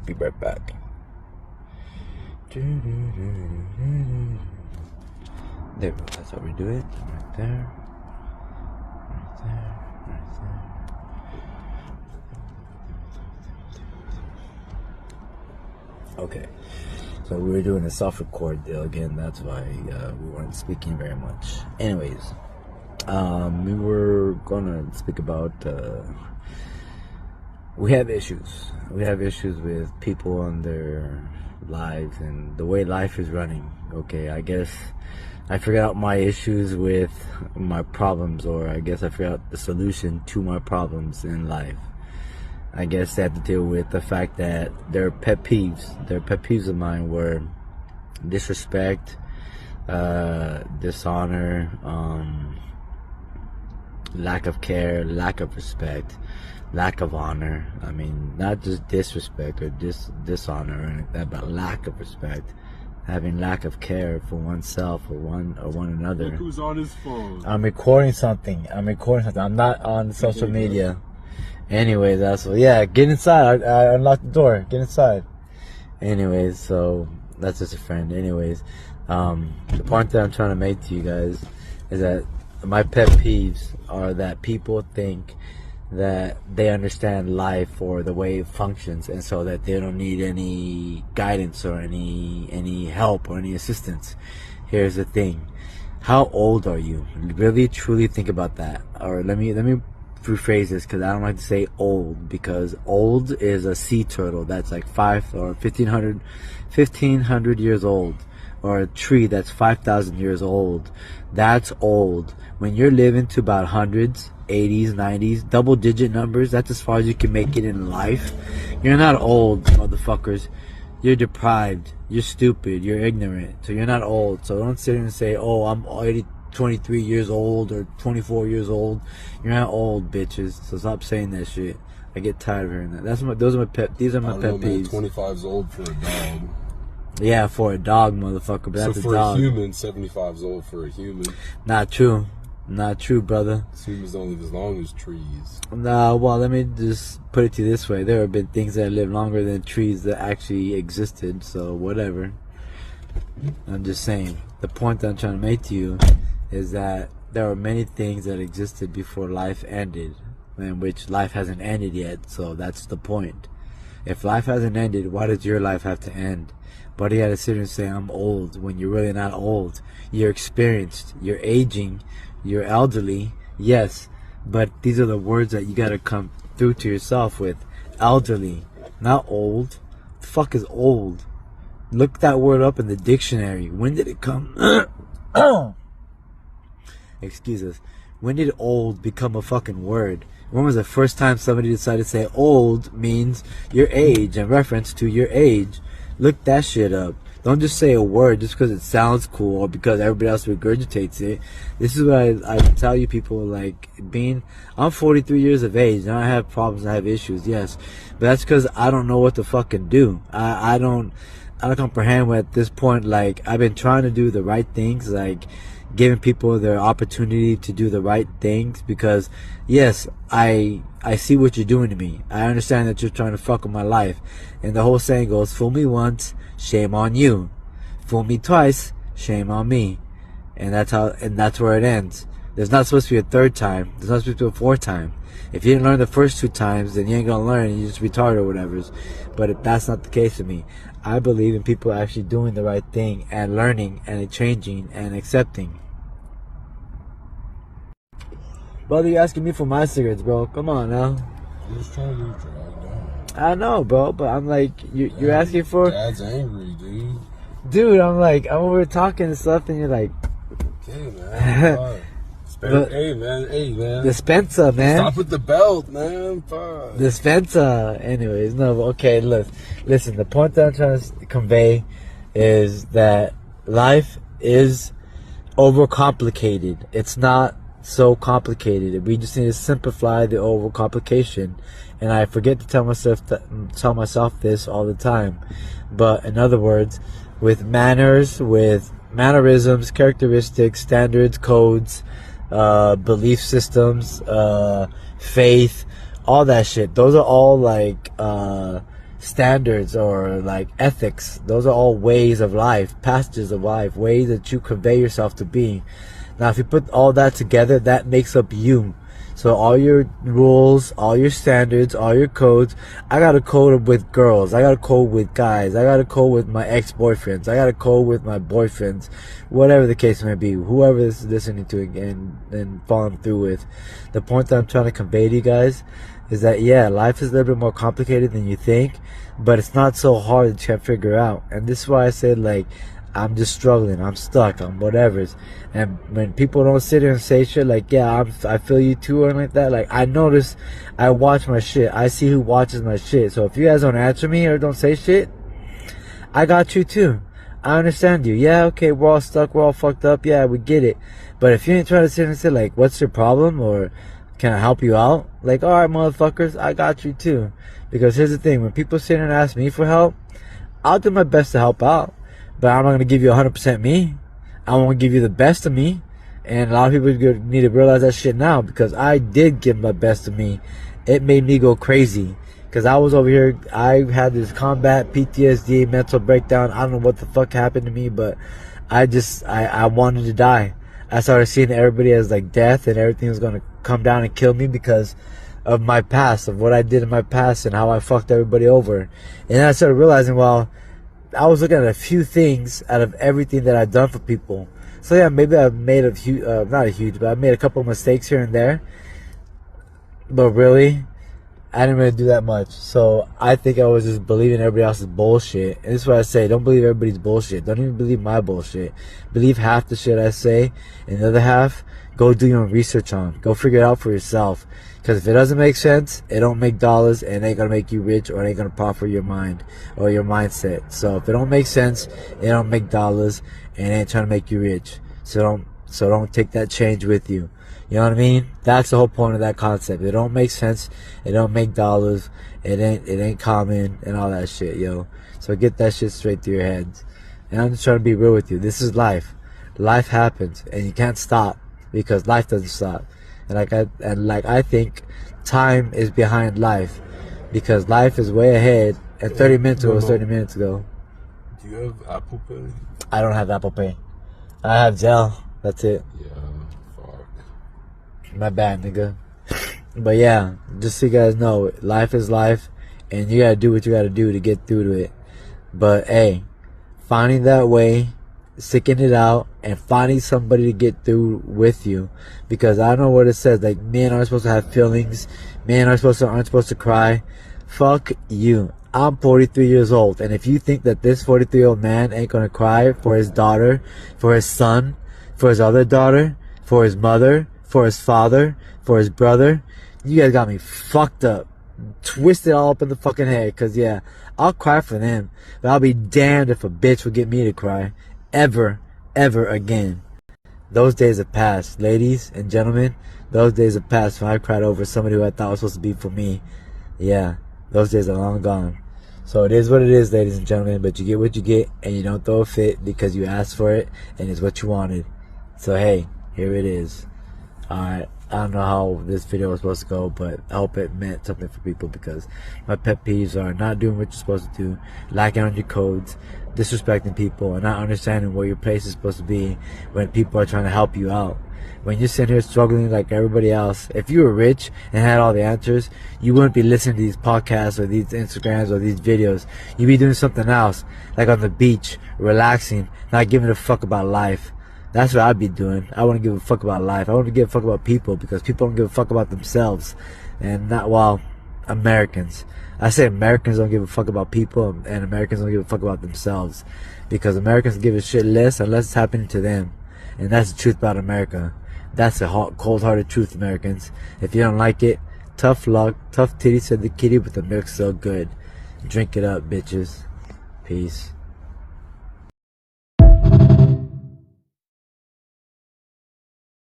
Be right back. There we go. That's how we do it. Right there. Right there. Right there. Okay. So we were doing a soft record deal again. That's why we weren't speaking very much. Anyways, we were gonna speak about. We have issues. We have issues with people and their lives and the way life is running. Okay, I guess I figured out my issues with my problems, or I guess I figured out the solution to my problems in life. I guess they have to deal with the fact that their pet peeves of mine were disrespect, dishonor, lack of care, lack of respect, lack of honor. I mean, not just disrespect or dishonor or anything like that, but lack of respect, having lack of care for oneself or one another. Look who's on his phone. I'm recording something. I'm not on social media. Anyways, that's what. Yeah, get inside. I unlocked the door. Get inside. Anyways, so that's just a friend. Anyways, the point that I'm trying to make to you guys is that my pet peeves are that people think that they understand life or the way it functions, and so that they don't need any guidance or any help or any assistance. Here's the thing: how old are you? Really, truly think about that. Or let me rephrase this, because I don't like to say old, because old is a sea turtle that's like 1500 years old, or a tree that's 5,000 years old. That's old. When you're living to about hundreds, 80s, 90s, double digit numbers, that's as far as you can make it in life. You're not old, motherfuckers. You're deprived, you're stupid, you're ignorant, so you're not old. So don't sit here and say, oh, I'm 23 years old or 24 years old. You're not old, bitches. So stop saying that shit. I get tired of hearing that. These are my pet peeves. 25 is old for a dog. Yeah, for a dog, motherfucker. But that's so for a dog. A human, 75 is old for a human. Not true. Not true, brother. Humans don't live as long as trees. Nah, well, let me just put it to you this way. There have been things that live longer than trees that actually existed, so whatever. I'm just saying. The point that I'm trying to make to you is that there are many things that existed before life ended, in which life hasn't ended yet, so that's the point. If life hasn't ended, why does your life have to end? But you had to sit here and say, I'm old, when you're really not old. You're experienced, you're aging, you're elderly, yes, but these are the words that you gotta come through to yourself with. Elderly, not old. The fuck is old? Look that word up in the dictionary. When did it come? Excuse us. When did old become a fucking word? When was the first time somebody decided to say old means your age in reference to your age? Look that shit up. Don't just say a word just because it sounds cool or because everybody else regurgitates it. This is what I tell you people, like, I'm 43 years of age and I have problems, I have issues, yes. But that's because I don't know what to fucking do. I don't comprehend at this point. Like, I've been trying to do the right things, like giving people their opportunity to do the right things, because yes, I see what you're doing to me. I understand that you're trying to fuck with my life, and the whole saying goes, fool me once, shame on you. Fool me twice, shame on me. And that's where it ends. There's not supposed to be a third time. There's not supposed to be a fourth time. If you didn't learn the first two times, then you ain't gonna learn. You're just retarded or whatever. But if that's not the case with me, I believe in people actually doing the right thing and learning and changing and accepting. Brother, you're asking me for my cigarettes, bro. Come on now. I'm just trying to drag down. I know, bro, but I'm like, you're asking for... Dad's angry, dude. Dude, I'm over talking and stuff, and you're like... Okay, man. Hey, man. Dispenser, man. Stop with the belt, man. Fuck. Dispenser. Anyways, no, okay, listen, the point that I'm trying to convey is that life is overcomplicated. It's not so complicated. We just need to simplify the overcomplication. And I forget to tell myself this all the time. But in other words, with manners, with mannerisms, characteristics, standards, codes, belief systems, faith, all that shit. Those are all like standards or like ethics. Those are all ways of life, passages of life, ways that you convey yourself to being. Now, if you put all that together, that makes up you. So all your rules, all your standards, all your codes. I got a code with girls. I got a code with guys. I got a code with my ex-boyfriends. I got a code with my boyfriends. Whatever the case may be. Whoever is listening to it and following through with. The point that I'm trying to convey to you guys is that, yeah, life is a little bit more complicated than you think, but it's not so hard that you can't figure out. And this is why I said, like, I'm just struggling, I'm stuck, I'm whatever's. And when people don't sit here and say shit like, yeah, I feel you too, or like that, like, I notice, I watch my shit, I see who watches my shit. So if you guys don't answer me or don't say shit, I got you too. I understand you. Yeah, okay, we're all stuck, we're all fucked up, yeah, we get it. But if you ain't trying to sit and say, like, what's your problem, or can I help you out? Like, alright, motherfuckers, I got you too. Because here's the thing, when people sit here and ask me for help, I'll do my best to help out. But I'm not going to give you 100% me. I want to give you the best of me. And a lot of people need to realize that shit now, because I did give my best of me. It made me go crazy. Because I was over here, I had this combat, PTSD, mental breakdown. I don't know what the fuck happened to me, but I wanted to die. I started seeing everybody as like death, and everything was going to come down and kill me because of my past, of what I did in my past and how I fucked everybody over. And then I started realizing, well, I was looking at a few things out of everything that I've done for people. So yeah, maybe I've made a huge, not a huge, but I've made a couple of mistakes here and there. But really, I didn't really do that much. So I think I was just believing everybody else's bullshit. And this is what I say, don't believe everybody's bullshit. Don't even believe my bullshit. Believe half the shit I say, and the other half, go do your own research on. Go figure it out for yourself. Because if it doesn't make sense, it don't make dollars, and it ain't gonna make you rich, or it ain't gonna profit your mind or your mindset. So if it don't make sense, it don't make dollars, and it ain't trying to make you rich. So don't take that change with you. You know what I mean? That's the whole point of that concept. It don't make sense, it don't make dollars, it ain't common, and all that shit, yo. So get that shit straight to your heads. And I'm just trying to be real with you. This is life. Life happens, and you can't stop, because life doesn't stop. And I think time is behind life, because life is way ahead, and 30 minutes ago was 30 minutes ago. Do you have Apple Pay? I don't have Apple Pay. I have Zelle. That's it. Yeah, fuck. My bad, nigga. But yeah, just so you guys know, life is life, and you gotta do what you gotta do to get through to it. But hey, finding that way, sticking it out, and finding somebody to get through with you. Because I know what it says, like, men aren't supposed to have feelings, men aren't supposed to cry. Fuck you. I'm 43 years old, and if you think that this 43-year-old man ain't gonna cry for his daughter, for his son, for his other daughter, for his mother, for his father, for his brother, you guys got me fucked up, twisted all up in the fucking head. Cause yeah, I'll cry for them, but I'll be damned if a bitch will get me to cry ever again. Those days have passed, ladies and gentlemen. Those days have passed when I cried over somebody who I thought was supposed to be for me. Yeah, those days are long gone. So it is what it is, ladies and gentlemen. But you get what you get, and you don't throw a fit because you asked for it, and it's what you wanted. So hey, here it is. Alright, I don't know how this video was supposed to go, but I hope it meant something for people, because my pet peeves are not doing what you're supposed to do, lacking on your codes, disrespecting people, and not understanding where your place is supposed to be when people are trying to help you out. When you're sitting here struggling like everybody else, if you were rich and had all the answers, you wouldn't be listening to these podcasts or these Instagrams or these videos. You'd be doing something else, like on the beach, relaxing, not giving a fuck about life. That's what I'd be doing. I wouldn't give a fuck about life. I wouldn't give a fuck about people, because people don't give a fuck about themselves. And not, well, Americans. I say Americans don't give a fuck about people, and Americans don't give a fuck about themselves. Because Americans give a shit less unless it's happening to them. And that's the truth about America. That's the cold-hearted truth, Americans. If you don't like it, tough luck. Tough titty, said the kitty, but the milk's so good. Drink it up, bitches. Peace.